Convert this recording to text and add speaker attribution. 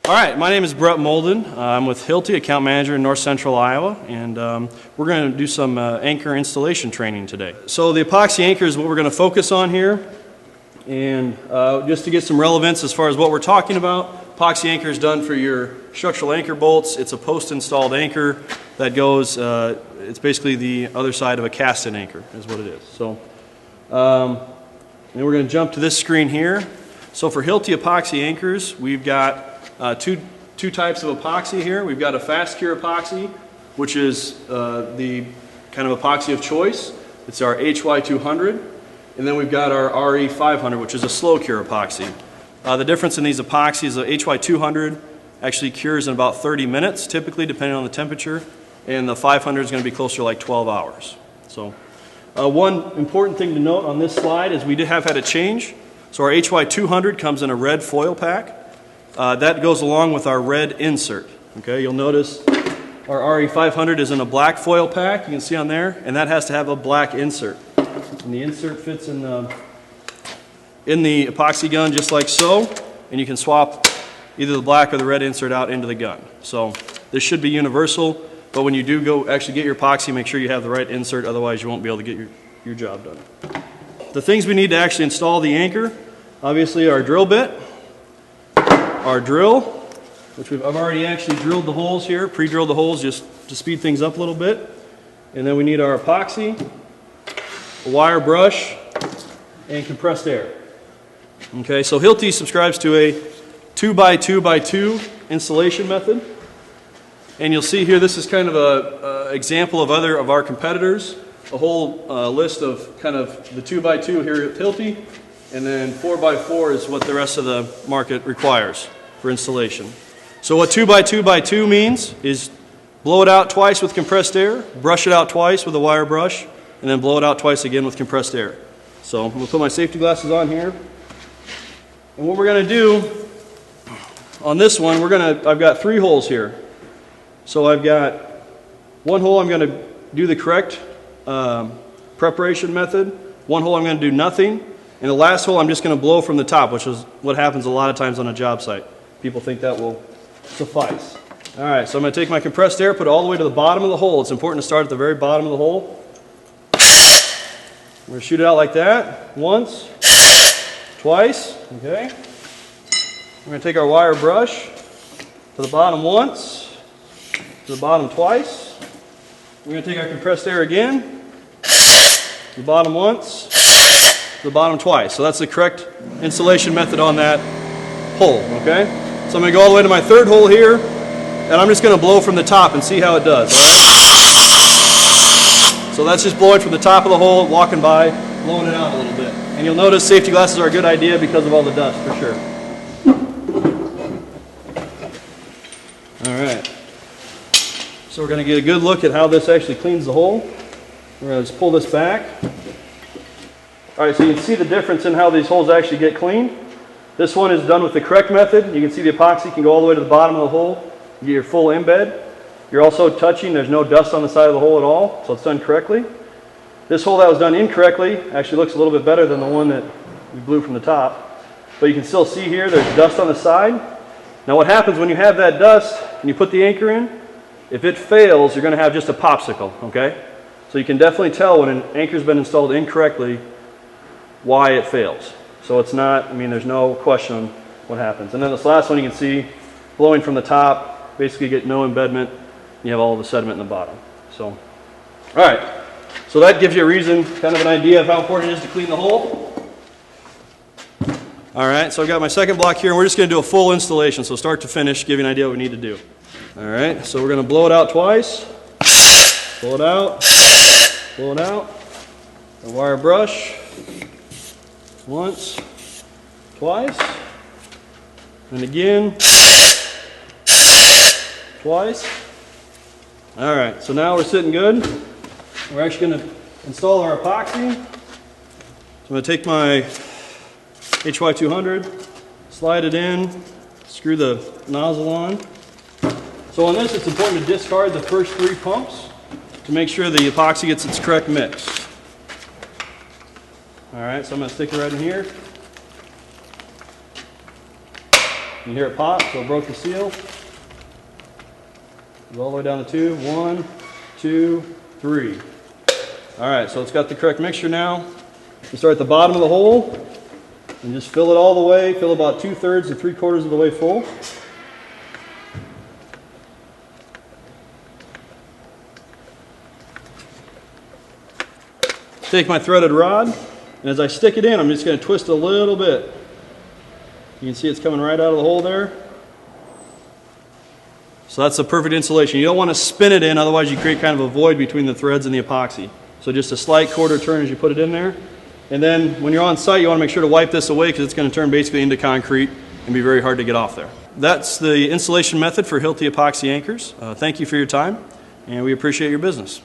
Speaker 1: All right, my name is Brett Molden. I'm with Hilti, account manager in North Central Iowa, and we're going to do some anchor installation training today. So the epoxy anchor is what we're going to focus on here, and just to get some relevance as far as what we're talking about, epoxy anchor is done for your structural anchor bolts. It's a post-installed anchor that goes, it's basically the other side of a cast-in anchor is what it is. So, and we're going to jump to this screen here. So for Hilti epoxy anchors, we've got two types of epoxy here. We've got a fast cure epoxy, which is the kind of epoxy of choice. It's our HY200. And then we've got our RE500, which is a slow cure epoxy. The difference in these epoxies, the HY200 actually cures in about 30 minutes, typically, depending on the temperature. And the 500 is going to be closer to like 12 hours. So one important thing to note on this slide is we have had a change. So our HY200 comes in a red foil pack. That goes along with our red insert. Okay, you'll notice our RE500 is in a black foil pack, you can see on there, and that has to have a black insert. And the insert fits in the epoxy gun just like so, and you can swap either the black or the red insert out into the gun. So this should be universal, but when you do go actually get your epoxy, make sure you have the right insert, otherwise you won't be able to get your job done. The things we need to actually install the anchor, obviously our drill bit, our drill, which I've already actually drilled the holes here, pre-drilled the holes just to speed things up a little bit. And then we need our epoxy, a wire brush, and compressed air. Okay, so Hilti subscribes to a 2x2x2 installation method. And you'll see here, this is kind of an example of other of our competitors. A whole list of kind of the 2x2 here at Hilti. And then 4x4 is what the rest of the market requires for installation. So what 2x2x2 means is blow it out twice with compressed air, brush it out twice with a wire brush, and then blow it out twice again with compressed air. So I'm going to put my safety glasses on here. And what we're going to do on this one, I've got 3 holes here. So I've got one hole I'm going to do the correct preparation method, one hole I'm going to do nothing, and the last hole I'm just going to blow from the top, which is what happens a lot of times on a job site. People think that will suffice. All right, so I'm going to take my compressed air, put it all the way to the bottom of the hole. It's important to start at the very bottom of the hole. We're going to shoot it out like that, once, twice, okay? We're going to take our wire brush to the bottom once, to the bottom twice. We're going to take our compressed air again, to the bottom once, to the bottom twice. So that's the correct installation method on that hole, okay? So I'm going to go all the way to my 3rd hole here, and I'm just going to blow from the top and see how it does, all right? So that's just blowing from the top of the hole, walking by, blowing it out a little bit. And you'll notice safety glasses are a good idea because of all the dust, for sure. All right. So we're going to get a good look at how this actually cleans the hole. We're going to just pull this back. All right, so you can see the difference in how these holes actually get cleaned. This one is done with the correct method. You can see the epoxy can go all the way to the bottom of the hole. You get your full embed. You're also touching, there's no dust on the side of the hole at all, so it's done correctly. This hole that was done incorrectly actually looks a little bit better than the one that we blew from the top. But you can still see here, there's dust on the side. Now what happens when you have that dust and you put the anchor in, if it fails, you're going to have just a popsicle, okay? So you can definitely tell when an anchor's been installed incorrectly why it fails. So it's not, I mean, there's no question what happens. And then this last one you can see, blowing from the top, basically get no embedment, you have all the sediment in the bottom. So, all right, so that gives you a reason, kind of an idea of how important it is to clean the hole. All right, so I've got my second block here, and we're just going to do a full installation, so start to finish, give you an idea what we need to do. All right, so we're going to blow it out twice, blow it out, a wire brush, once, twice, and again, twice. All right, so now we're sitting good. We're actually going to install our epoxy. So I'm going to take my HY200, slide it in, screw the nozzle on. So on this, it's important to discard the first 3 pumps to make sure the epoxy gets its correct mix. All right, so I'm going to stick it right in here. You hear it pop, so it broke the seal. Go all the way down to 2. 1, 2, 3. All right, so it's got the correct mixture now. You start at the bottom of the hole and just fill it all the way. Fill about 2/3 to 3/4 of the way full. Take my threaded rod, and as I stick it in, I'm just going to twist a little bit. You can see it's coming right out of the hole there. So that's the perfect insulation. You don't want to spin it in, otherwise you create kind of a void between the threads and the epoxy. So just a slight quarter turn as you put it in there. And then when you're on site, you want to make sure to wipe this away because it's going to turn basically into concrete and be very hard to get off there. That's the installation method for Hilti Epoxy Anchors. Thank you for your time, and we appreciate your business.